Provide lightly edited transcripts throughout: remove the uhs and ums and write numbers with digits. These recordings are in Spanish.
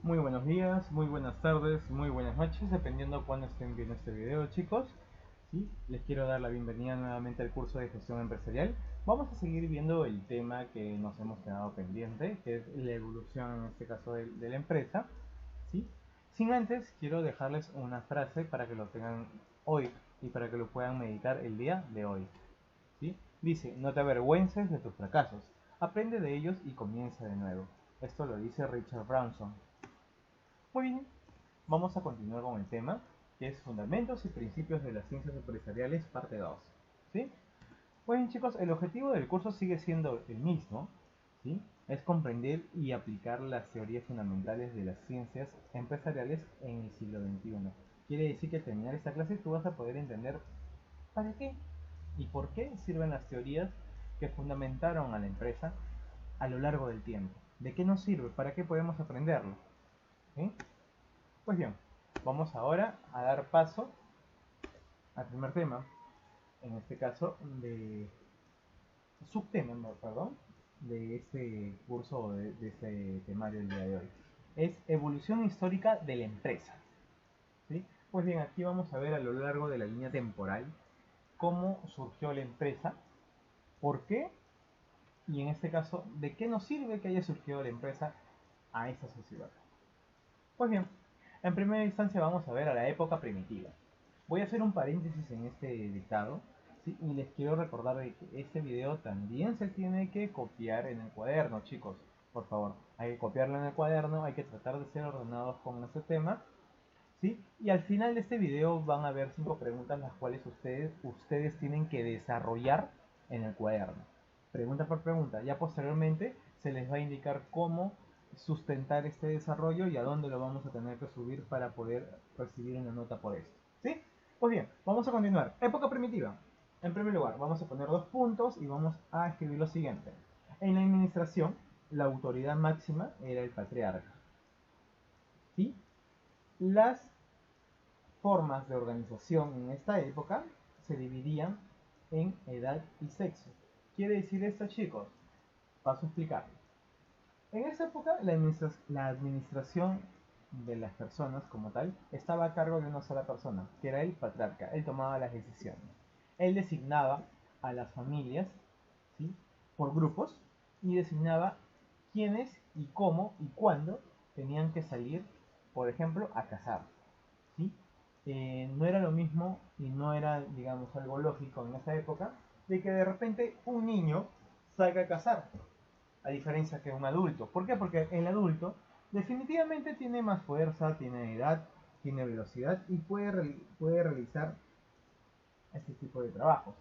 Muy buenos días, muy buenas tardes, muy buenas noches, dependiendo cuándo estén viendo este video, chicos. ¿Sí? Les quiero dar la bienvenida nuevamente al curso de gestión empresarial. Vamos a seguir viendo el tema que nos hemos quedado pendiente, que es la evolución en este caso de la empresa. ¿Sí? Sin antes, quiero dejarles una frase para que lo tengan hoy y para que lo puedan meditar el día de hoy. ¿Sí? Dice, no te avergüences de tus fracasos, aprende de ellos y comienza de nuevo. Esto lo dice Richard Branson. Muy bien, vamos a continuar con el tema, que es Fundamentos y Principios de las Ciencias Empresariales, parte 2. ¿Sí? Muy bien, chicos, el objetivo del curso sigue siendo el mismo, ¿sí? Es comprender y aplicar las teorías fundamentales de las ciencias empresariales en el siglo XXI. Quiere decir que al terminar esta clase tú vas a poder entender para qué y por qué sirven las teorías que fundamentaron a la empresa a lo largo del tiempo. ¿De qué nos sirve? ¿Para qué podemos aprenderlo? ¿Sí? Pues bien, vamos ahora a dar paso al primer tema, en este caso de subtema, no, perdón, de este curso o de este temario del día de hoy. Es evolución histórica de la empresa. ¿Sí? Pues bien, aquí vamos a ver a lo largo de la línea temporal cómo surgió la empresa, por qué y en este caso de qué nos sirve que haya surgido la empresa a esta sociedad. Pues bien, en primera instancia vamos a ver a la época primitiva. Voy a hacer un paréntesis en este dictado, ¿sí? Y les quiero recordar de que este video también se tiene que copiar en el cuaderno, chicos. Por favor, hay que copiarlo en el cuaderno, hay que tratar de ser ordenados con este tema, ¿sí? Y al final de este video van a ver 5 preguntas las cuales ustedes tienen que desarrollar en el cuaderno. Pregunta por pregunta. Ya posteriormente se les va a indicar cómo sustentar este desarrollo y a dónde lo vamos a tener que subir para poder recibir una nota por esto. ¿Sí? Pues bien, vamos a continuar. Época primitiva. En primer lugar, vamos a poner 2 puntos y vamos a escribir lo siguiente. En la administración, la autoridad máxima era el patriarca. ¿Sí? Las formas de organización en esta época se dividían en edad y sexo. ¿Quiere decir esto, chicos? Paso a explicarlo. En esa época, la administración de las personas como tal estaba a cargo de una sola persona, que era el patriarca. Él tomaba las decisiones. Él designaba a las familias, ¿sí?, por grupos y designaba quiénes y cómo y cuándo tenían que salir, por ejemplo, a cazar. ¿Sí? No era lo mismo y no era, digamos, algo lógico en esa época de que de repente un niño salga a cazar, a diferencia que un adulto. ¿Por qué? Porque el adulto definitivamente tiene más fuerza, tiene edad, tiene velocidad y puede realizar este tipo de trabajos.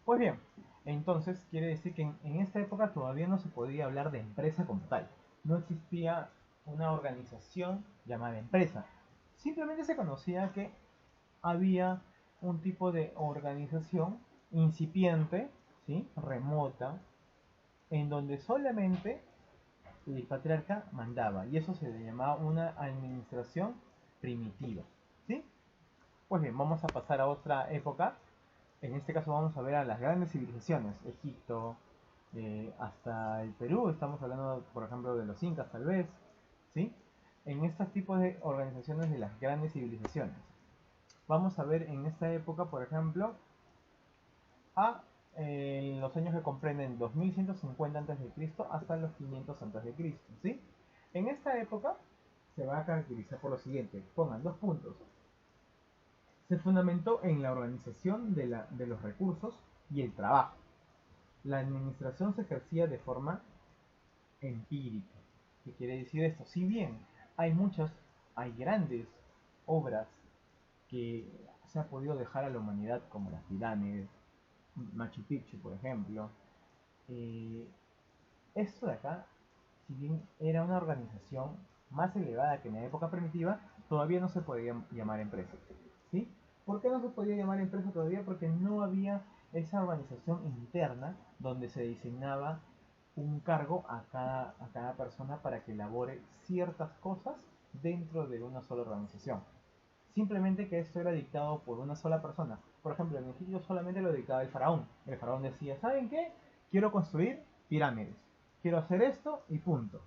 Pues bien, entonces quiere decir que en esta época todavía no se podía hablar de empresa como tal. No existía una organización llamada empresa. Simplemente se conocía que había un tipo de organización incipiente, ¿sí?, remota, en donde solamente el patriarca mandaba, y eso se le llamaba una administración primitiva. ¿Sí? Pues bien, vamos a pasar a otra época. En este caso vamos a ver a las grandes civilizaciones, Egipto, hasta el Perú, estamos hablando por ejemplo de los incas tal vez, ¿sí? En estos tipos de organizaciones de las grandes civilizaciones. Vamos a ver en esta época, por ejemplo, a los años que comprenden 2150 a.C. hasta los 500 a.C., ¿sí? En esta época se va a caracterizar por lo siguiente, pongan 2 puntos. Se fundamentó en la organización de los recursos y el trabajo. La administración se ejercía de forma empírica. ¿Qué quiere decir esto? Si bien hay grandes obras que se ha podido dejar a la humanidad, como las pirámides, Machu Picchu, por ejemplo, eh, esto de acá, si bien era una organización más elevada que en la época primitiva, todavía no se podía llamar empresa. ¿Sí? ¿Por qué no se podía llamar empresa todavía? Porque no había esa organización interna donde se designaba un cargo a cada persona para que elabore ciertas cosas dentro de una sola organización. Simplemente que esto era dictado por una sola persona. Por ejemplo, en Egipto solamente lo dictaba el faraón. El faraón decía, ¿saben qué? Quiero construir pirámides. Quiero hacer esto y punto.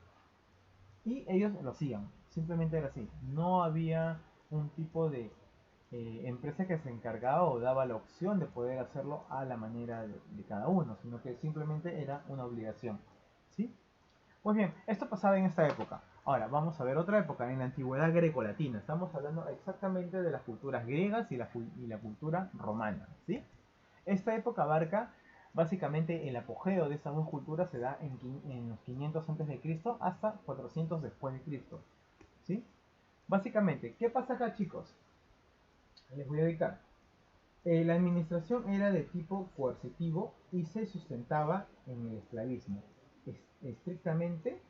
Y ellos lo hacían. simplemente era así. No había un tipo de empresa que se encargaba o daba la opción de poder hacerlo a la manera de cada uno, sino que simplemente era una obligación. ¿Sí? Pues bien, esto pasaba en esta época. Ahora, vamos a ver otra época, en la antigüedad greco-latina. Estamos hablando exactamente de las culturas griegas y la cultura romana. ¿Sí? Esta época abarca básicamente el apogeo de estas dos culturas se da en los 500 a.C. hasta 400 después de Cristo. ¿Sí? Básicamente, ¿qué pasa acá, chicos? Les voy a dictar. La administración era de tipo coercitivo y se sustentaba en el esclavismo. Estrictamente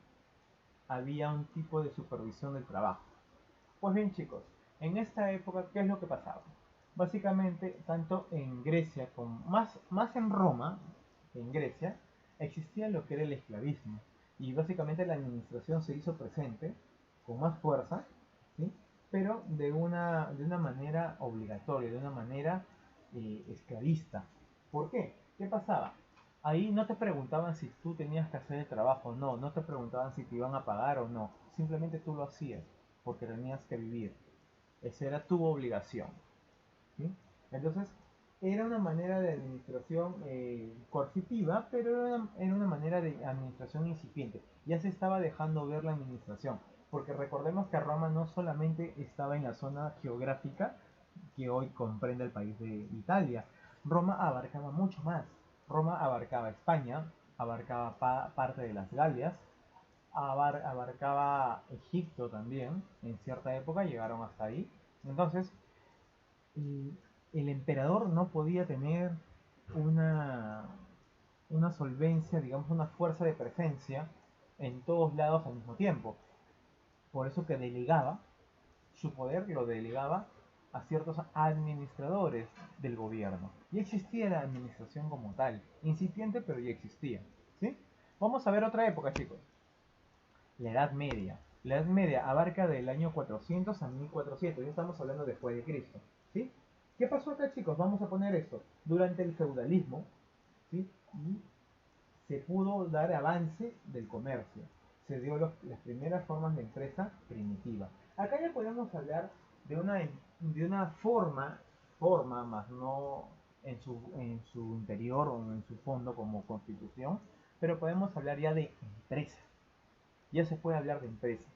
había un tipo de supervisión del trabajo. Pues bien, chicos, en esta época, ¿qué es lo que pasaba? Básicamente, tanto en Grecia como más en Roma que en Grecia, existía lo que era el esclavismo. Y básicamente la administración se hizo presente con más fuerza, ¿sí? Pero de una manera obligatoria, de una manera esclavista. ¿Por qué? ¿Qué pasaba? Ahí no te preguntaban si tú tenías que hacer el trabajo o no, no te preguntaban si te iban a pagar o no, simplemente tú lo hacías porque tenías que vivir. Esa era tu obligación. ¿Sí? Entonces, era una manera de administración coercitiva, pero era una manera de administración incipiente. Ya se estaba dejando ver la administración, porque recordemos que Roma no solamente estaba en la zona geográfica que hoy comprende el país de Italia. Roma abarcaba mucho más. Roma abarcaba España, abarcaba parte de las Galias, abarcaba Egipto también, en cierta época llegaron hasta ahí. Entonces, y el emperador no podía tener una, una solvencia, digamos, una fuerza de presencia en todos lados al mismo tiempo. Por eso que delegaba, su poder lo delegaba a ciertos administradores del gobierno. Y existía la administración como tal, incipiente, pero ya existía. ¿Sí? Vamos a ver otra época, chicos. La Edad Media. La Edad Media abarca del año 400 a 1400, ya estamos hablando después de Cristo. ¿Sí? ¿Qué pasó acá, chicos? Vamos a poner esto. Durante el feudalismo, ¿sí? Y se pudo dar avance del comercio. Se dio las primeras formas de empresa primitiva. Acá ya podemos hablar de una forma más no en su interior o en su fondo como constitución, pero podemos hablar ya de empresa. Ya se puede hablar de empresa,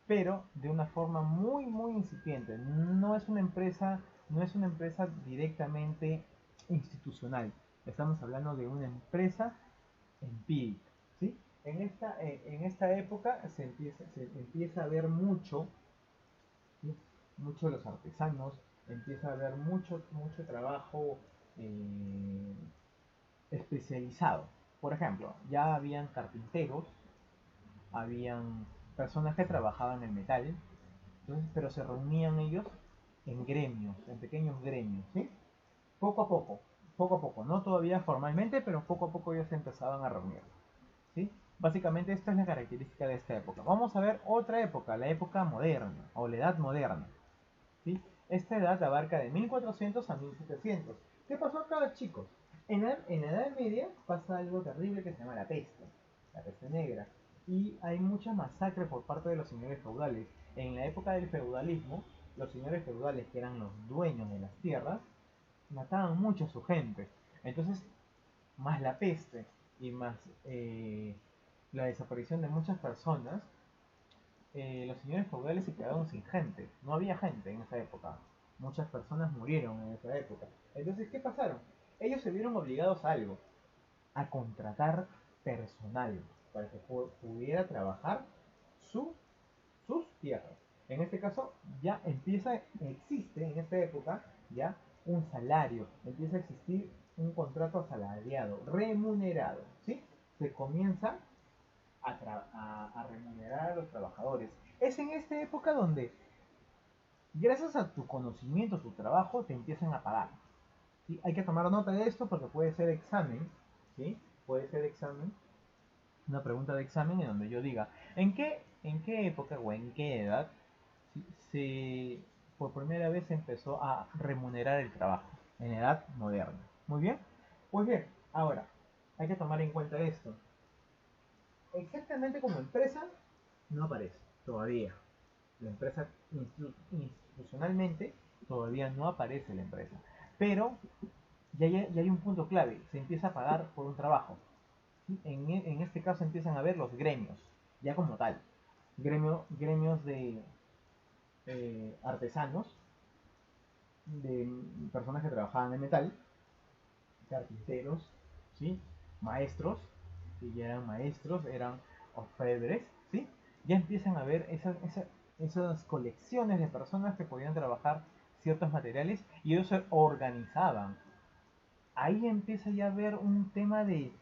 pero de una forma muy muy incipiente. No es una empresa directamente institucional. Estamos hablando de una empresa empírica, ¿sí? En esta época se empieza a ver mucho, ¿sí? Mucho de los artesanos, empieza a haber mucho trabajo eh, especializado. Por ejemplo, ya habían carpinteros, habían personas que trabajaban en metal, entonces, pero se reunían ellos en gremios, en pequeños gremios, ¿sí? Poco a poco, no todavía formalmente, pero poco a poco ellos se empezaban a reunir, ¿sí? Básicamente esta es la característica de esta época. Vamos a ver otra época, la época moderna, o la edad moderna, ¿sí? Esta edad abarca de 1400 a 1700. ¿Qué pasó acá, chicos? En la Edad Media pasa algo terrible que se llama la peste negra, y hay mucha masacre por parte de los señores feudales. En la época del feudalismo, los señores feudales, que eran los dueños de las tierras, mataban mucho a su gente. Entonces, más la peste y más la desaparición de muchas personas, los señores feudales se quedaron sin gente. No había gente en esa época. Muchas personas murieron en esa época. Entonces, ¿qué pasaron? Ellos se vieron obligados a algo, a contratar personal para que pudiera trabajar su, sus tierras. En este caso, existe en esta época ya un salario, empieza a existir un contrato asalariado, remunerado, ¿sí? Se comienza a remunerar a los trabajadores. Es en esta época donde, gracias a tu conocimiento, tu trabajo, te empiezan a pagar. ¿Sí? Hay que tomar nota de esto porque puede ser examen, ¿sí? Puede ser examen, una pregunta de examen en donde yo diga, ¿en qué época o en qué edad se por primera vez se empezó a remunerar el trabajo? En la edad moderna. Muy bien. Pues bien, ahora, hay que tomar en cuenta esto. Exactamente como empresa, no aparece todavía. La empresa institucionalmente todavía no aparece la empresa. Pero ya hay un punto clave, se empieza a pagar por un trabajo. ¿Sí? En este caso empiezan a ver los gremios, ya como tal. Gremios de artesanos, de personas que trabajaban en metal, carpinteros, ¿sí? Maestros, que ya eran maestros, eran orfebres, ¿sí? Ya empiezan a ver esas colecciones de personas que podían trabajar ciertos materiales y ellos se organizaban. Ahí empieza ya a haber un tema de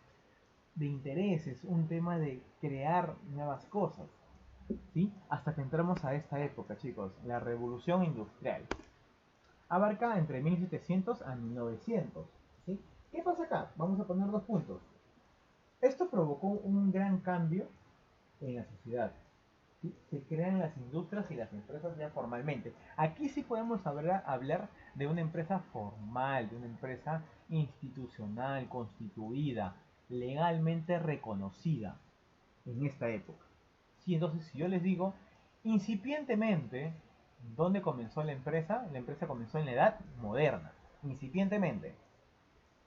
intereses, un tema de crear nuevas cosas, ¿sí? Hasta que entramos a esta época, chicos, la revolución industrial. Abarca entre 1700 a 1900, ¿sí? ¿Qué pasa acá? Vamos a poner dos puntos. Esto provocó un gran cambio en la sociedad. ¿Sí? Se crean las industrias y las empresas ya formalmente. Aquí sí podemos hablar de una empresa formal, de una empresa institucional, constituida, legalmente reconocida en esta época. Sí, entonces si yo les digo, incipientemente, ¿dónde comenzó la empresa? La empresa comenzó en la edad moderna, incipientemente,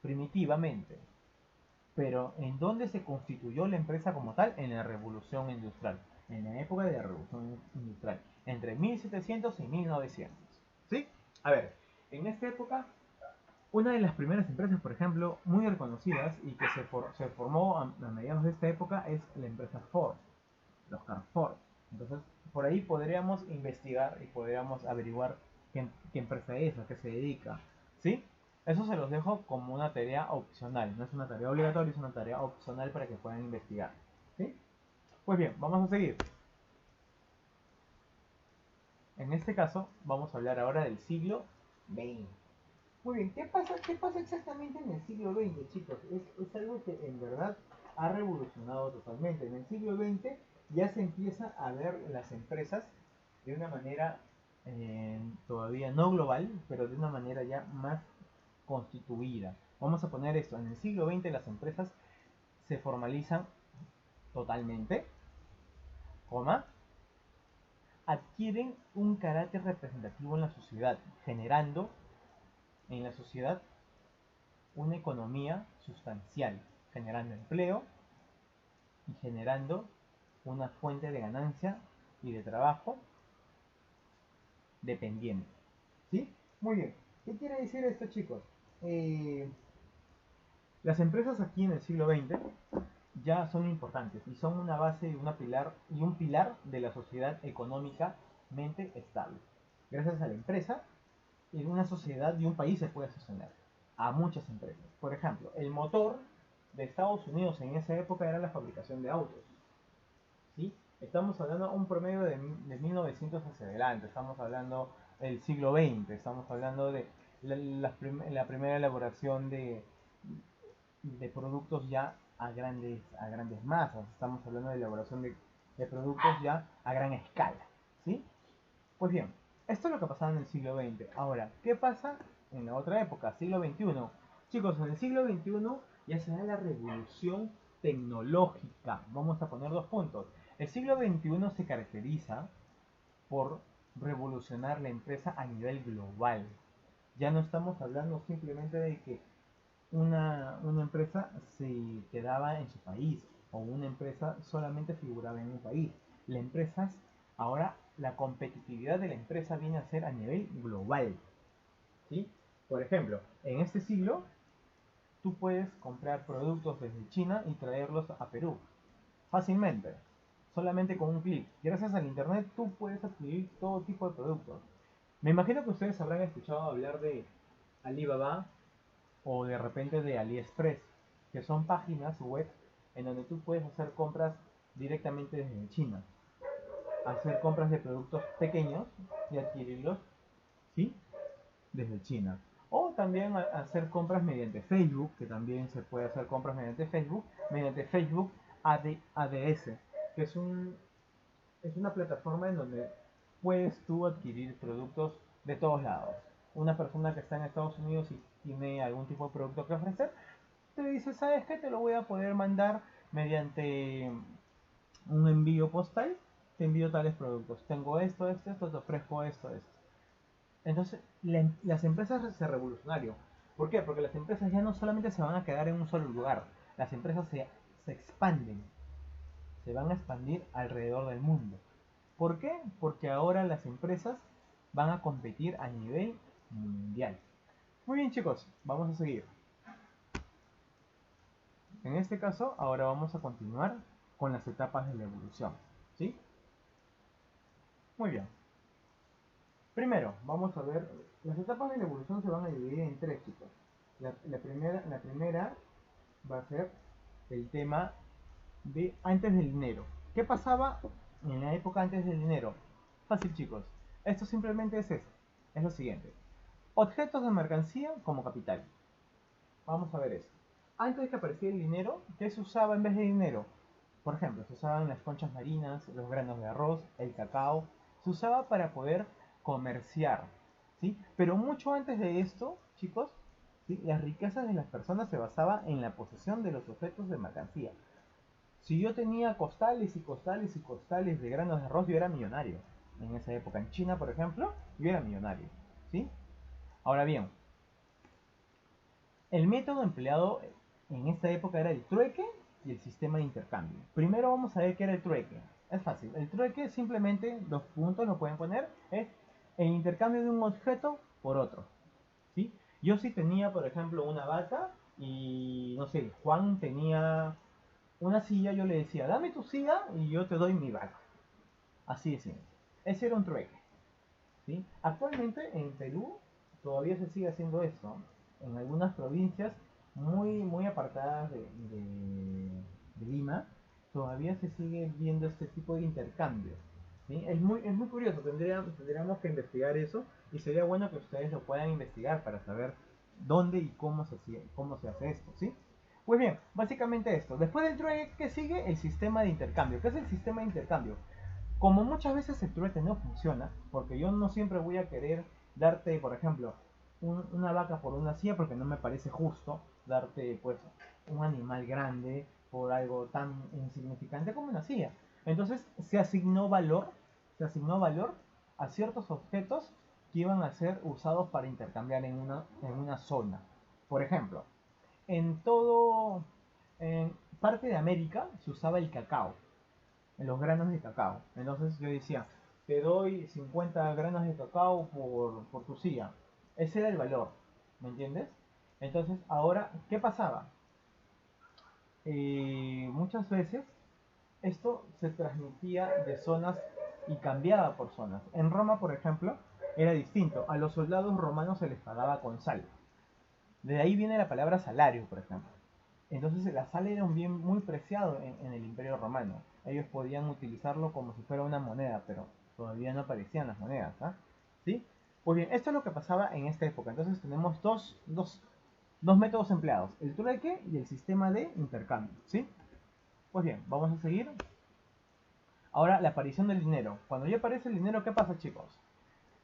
primitivamente. Pero ¿en dónde se constituyó la empresa como tal? En la revolución industrial, en la época de la revolución industrial, entre 1700 y 1900. ¿Sí? A ver, en esta época, una de las primeras empresas, por ejemplo, muy reconocidas y que se formó a mediados de esta época es la empresa Ford, los Ford. Entonces, por ahí podríamos investigar y podríamos averiguar qué empresa es, a qué se dedica. ¿Sí? Eso se los dejo como una tarea opcional. No es una tarea obligatoria, es una tarea opcional para que puedan investigar. ¿Sí? Pues bien, vamos a seguir. En este caso, vamos a hablar ahora del siglo XX. Muy bien, qué pasa exactamente en el siglo XX, chicos? Es algo que en verdad ha revolucionado totalmente. En el siglo XX ya se empieza a ver las empresas de una manera todavía no global, pero de una manera ya más constituida. Vamos a poner esto, en el siglo XX las empresas se formalizan totalmente, coma, adquieren un carácter representativo en la sociedad, generando en la sociedad una economía sustancial, generando empleo y generando una fuente de ganancia y de trabajo dependiente. ¿Sí? Muy bien. ¿Qué quiere decir esto, chicos? Las empresas aquí en el siglo XX ya son importantes y son una base y un pilar de la sociedad económicamente estable. Gracias a la empresa, en una sociedad y un país se puede sostener a muchas empresas. Por ejemplo, el motor de Estados Unidos en esa época era la fabricación de autos. ¿Sí? Estamos hablando de un promedio de 1900 hacia adelante, estamos hablando del siglo XX, estamos hablando de la primera elaboración de productos ya a grandes masas, estamos hablando de elaboración de productos ya a gran escala. ¿Sí? Pues bien, esto es lo que pasaba en el siglo XX. Ahora, ¿qué pasa en la otra época, siglo XXI? Chicos, en el siglo XXI ya se da la revolución tecnológica. Vamos a poner dos puntos. El siglo XXI se caracteriza por revolucionar la empresa a nivel global. Ya no estamos hablando simplemente de que una empresa se quedaba en su país o una empresa solamente figuraba en un país. La empresa, ahora la competitividad de la empresa viene a ser a nivel global. ¿Sí? Por ejemplo, en este siglo tú puedes comprar productos desde China y traerlos a Perú fácilmente, solamente con un clic. Gracias al internet tú puedes adquirir todo tipo de productos. Me imagino que ustedes habrán escuchado hablar de Alibaba o de repente de AliExpress, que son páginas web en donde tú puedes hacer compras directamente desde China, hacer compras de productos pequeños y adquirirlos, ¿sí? Desde China. O también hacer compras mediante Facebook, que también se puede hacer compras mediante Facebook ADS, que es una plataforma en donde puedes tú adquirir productos de todos lados. Una persona que está en Estados Unidos y tiene algún tipo de producto que ofrecer, te dice, ¿sabes qué? Te lo voy a poder mandar mediante un envío postal te envío tales productos. Tengo esto, te ofrezco esto. Entonces, las empresas se revolucionaron. ¿Por qué? Porque las empresas ya no solamente se van a quedar en un solo lugar, las empresas se expanden, se van a expandir alrededor del mundo. ¿Por qué? Porque ahora las empresas van a competir a nivel mundial. Muy bien chicos, vamos a seguir. En este caso, ahora vamos a continuar con las etapas de la evolución. ¿Sí? Muy bien. Primero, vamos a ver, las etapas de la evolución se van a dividir en tres, chicos. La primera va a ser el tema de antes del dinero. ¿Qué pasaba en la época antes del dinero? Fácil, chicos. Esto simplemente es eso. Es lo siguiente. Objetos de mercancía como capital. Vamos a ver esto. Antes de que apareciera el dinero, ¿qué se usaba en vez de dinero? Por ejemplo, se usaban las conchas marinas, los granos de arroz, el cacao. Se usaba para poder comerciar, ¿sí? Pero mucho antes de esto, chicos, ¿sí? Las riquezas de las personas se basaban en la posesión de los objetos de mercancía. Si yo tenía costales y costales y costales de granos de arroz, yo era millonario. En esa época, en China, por ejemplo, yo era millonario, ¿sí? Ahora bien, el método empleado en esta época era el trueque y el sistema de intercambio. Primero vamos a ver qué era el trueque. Es fácil. El trueque simplemente, dos puntos lo pueden poner, es el intercambio de un objeto por otro. ¿Sí? Yo sí tenía, por ejemplo, una vaca y, no sé, Juan tenía una silla, yo le decía, dame tu silla y yo te doy mi vaca. Así de simple. Ese era un trueque. ¿Sí? Actualmente en Perú todavía se sigue haciendo eso. En algunas provincias muy apartadas de Lima, todavía se sigue viendo este tipo de intercambio. ¿Sí? Es muy curioso, tendríamos que investigar eso y sería bueno que ustedes lo puedan investigar para saber dónde y cómo se hace esto. ¿Sí? Pues bien, básicamente esto. Después del trueque, ¿qué sigue? El sistema de intercambio. ¿Qué es el sistema de intercambio? Como muchas veces el trueque no funciona, porque yo no siempre voy a querer darte, por ejemplo, una vaca por una silla, porque no me parece justo darte, pues, un animal grande por algo tan insignificante como una silla. Entonces se asignó valor a ciertos objetos que iban a ser usados para intercambiar en una zona. Por ejemplo, en parte de América se usaba el cacao, en los granos de cacao. Entonces yo decía, te doy 50 granos de cacao por tu silla. Ese era el valor, ¿me entiendes? Entonces, ahora, ¿qué pasaba? Muchas veces esto se transmitía de zonas y cambiaba por zonas. En Roma, por ejemplo, era distinto. A los soldados romanos se les pagaba con sal. De ahí viene la palabra salario, por ejemplo. Entonces la sal era un bien muy preciado en el Imperio Romano. Ellos podían utilizarlo como si fuera una moneda, pero todavía no aparecían las monedas. ¿Ah? ¿Sí? Pues bien, esto es lo que pasaba en esta época. Entonces tenemos dos métodos empleados, el trueque y el sistema de intercambio. ¿Sí? Pues bien, vamos a seguir. Ahora la aparición del dinero. Cuando ya aparece el dinero, ¿qué pasa, chicos?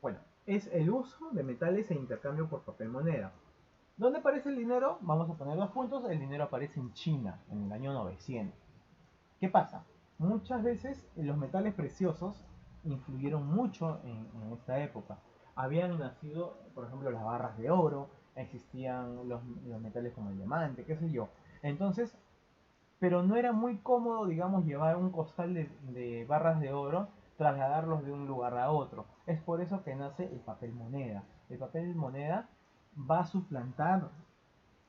Bueno, es el uso de metales e intercambio por papel moneda. ¿Dónde aparece el dinero? Vamos a poner dos puntos. El dinero aparece en China, en el año 900. ¿Qué pasa? Muchas veces los metales preciosos influyeron mucho en esta época. Habían nacido, por ejemplo, las barras de oro, existían los metales como el diamante, qué sé yo. Entonces, pero no era muy cómodo, digamos, llevar un costal de barras de oro, trasladarlos de un lugar a otro. Es por eso que nace el papel moneda. El papel moneda va a suplantar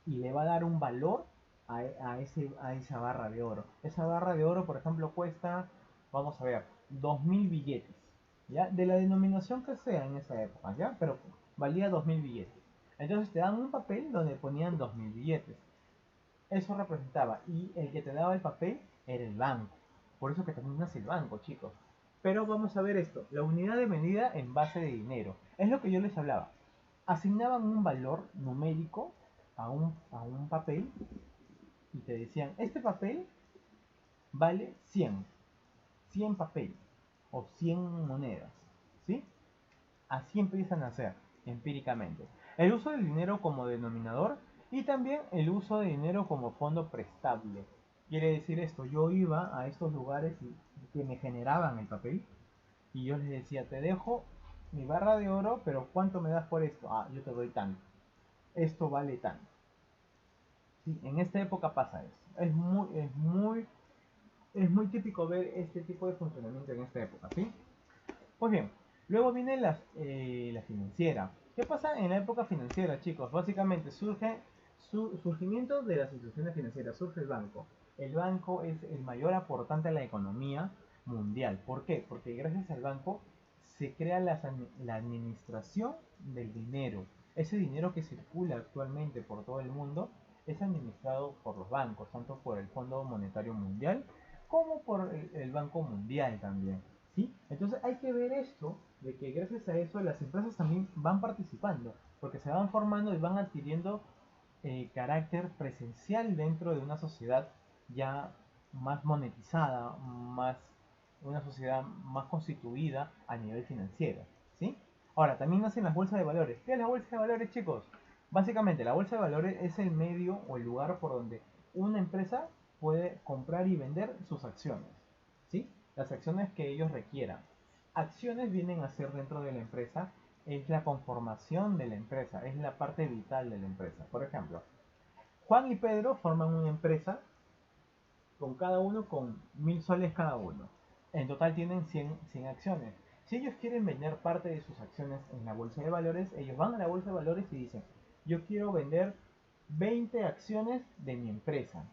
y le va a dar un valor a esa barra de oro. Esa barra de oro, por ejemplo, cuesta, vamos a ver, 2000 billetes, ¿ya? De la denominación que sea en esa época, ¿ya? Pero valía 2000 billetes. Entonces te dan un papel donde ponían 2000 billetes. Eso representaba, y el que te daba el papel era el banco. Por eso que también nace el banco, chicos. Pero vamos a ver esto, la unidad de medida en base de dinero. Es lo que yo les hablaba. Asignaban un valor numérico a un papel y te decían, este papel vale 100 papel o 100 monedas, ¿sí? Así empiezan a hacer empíricamente. El uso del dinero como denominador y también el uso de dinero como fondo prestable. Quiere decir esto, yo iba a estos lugares y que me generaban el papel y yo les decía, te dejo mi barra de oro, pero ¿cuánto me das por esto? Ah, yo te doy tanto. Esto vale tanto. Sí, en esta época pasa eso. Es muy típico ver este tipo de funcionamiento en esta época, ¿sí? Pues bien, luego viene la financiera. ¿Qué pasa en la época financiera, chicos? Básicamente surge surgimiento de las instituciones financieras, surge el banco. El banco es el mayor aportante a la economía mundial. ¿Por qué? Porque gracias al banco se crea la administración del dinero. Ese dinero que circula actualmente por todo el mundo es administrado por los bancos, tanto por el Fondo Monetario Mundial como por el Banco Mundial también. ¿Sí? Entonces hay que ver esto, de que gracias a eso las empresas también van participando, porque se van formando y van adquiriendo carácter presencial dentro de una sociedad ya más monetizada, una sociedad más constituida a nivel financiero. ¿Sí? Ahora, también nacen las bolsas de valores. ¿Qué es la bolsa de valores, chicos? Básicamente, la bolsa de valores es el medio o el lugar por donde una empresa puede comprar y vender sus acciones. ¿Sí? Las acciones que ellos requieran. Acciones vienen a ser dentro de la empresa, es la conformación de la empresa, es la parte vital de la empresa. Por ejemplo, Juan y Pedro forman una empresa con cada uno con 1.000 soles cada uno. En total tienen 100 acciones. Si ellos quieren vender parte de sus acciones en la bolsa de valores, ellos van a la bolsa de valores y dicen, yo quiero vender 20 acciones de mi empresa.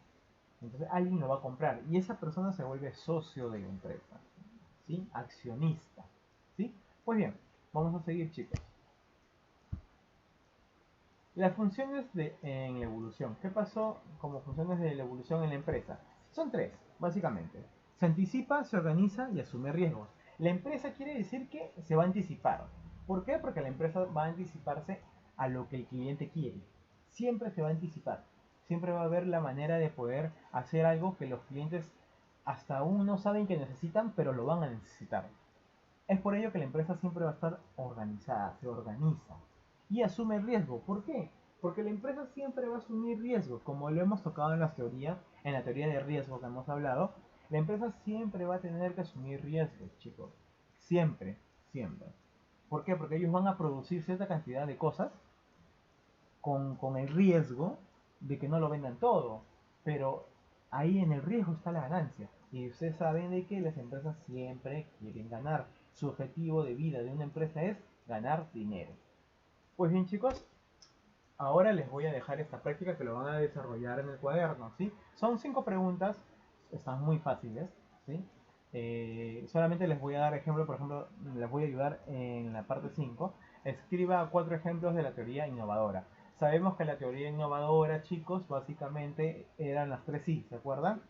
Entonces alguien lo va a comprar y esa persona se vuelve socio de la empresa, ¿sí? Accionista, ¿sí? Pues bien, vamos a seguir, chicos. Las funciones en la evolución. ¿Qué pasó como funciones de la evolución en la empresa? Son tres, básicamente. Se anticipa, se organiza y asume riesgos. La empresa quiere decir que se va a anticipar. ¿Por qué? Porque la empresa va a anticiparse a lo que el cliente quiere. Siempre se va a anticipar. Siempre va a haber la manera de poder hacer algo que los clientes hasta aún no saben que necesitan, pero lo van a necesitar. Es por ello que la empresa siempre va a estar organizada, se organiza y asume riesgo. ¿Por qué? Porque la empresa siempre va a asumir riesgo, como lo hemos tocado en en la teoría de riesgo que hemos hablado. La empresa siempre va a tener que asumir riesgos, chicos. Siempre, siempre. ¿Por qué? Porque ellos van a producir cierta cantidad de cosas con el riesgo de que no lo vendan todo. Pero ahí en el riesgo está la ganancia. Y ustedes saben de que las empresas siempre quieren ganar. Su objetivo de vida de una empresa es ganar dinero. Pues bien, chicos, ahora les voy a dejar esta práctica que lo van a desarrollar en el cuaderno, ¿sí? Son 5 preguntas, están muy fáciles, ¿sí? Solamente les voy a dar ejemplo, por ejemplo, les voy a ayudar en la parte 5. Escriba 4 ejemplos de la teoría innovadora. Sabemos que la teoría innovadora, chicos, básicamente eran las 3 sí, ¿se acuerdan?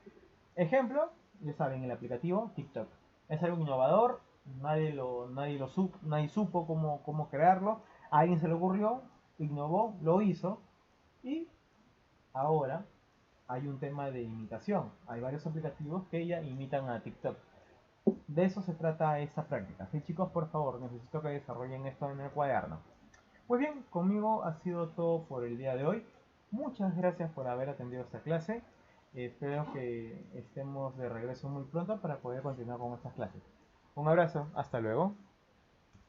Ejemplo, ya saben, el aplicativo TikTok. Es algo innovador, nadie supo cómo crearlo, a alguien se le ocurrió, innovó, lo hizo y ahora hay un tema de imitación. Hay varios aplicativos que ya imitan a TikTok. De eso se trata esta práctica. Sí, chicos, por favor, necesito que desarrollen esto en el cuaderno. Pues bien, conmigo ha sido todo por el día de hoy. Muchas gracias por haber atendido esta clase. Espero que estemos de regreso muy pronto para poder continuar con estas clases. Un abrazo, hasta luego.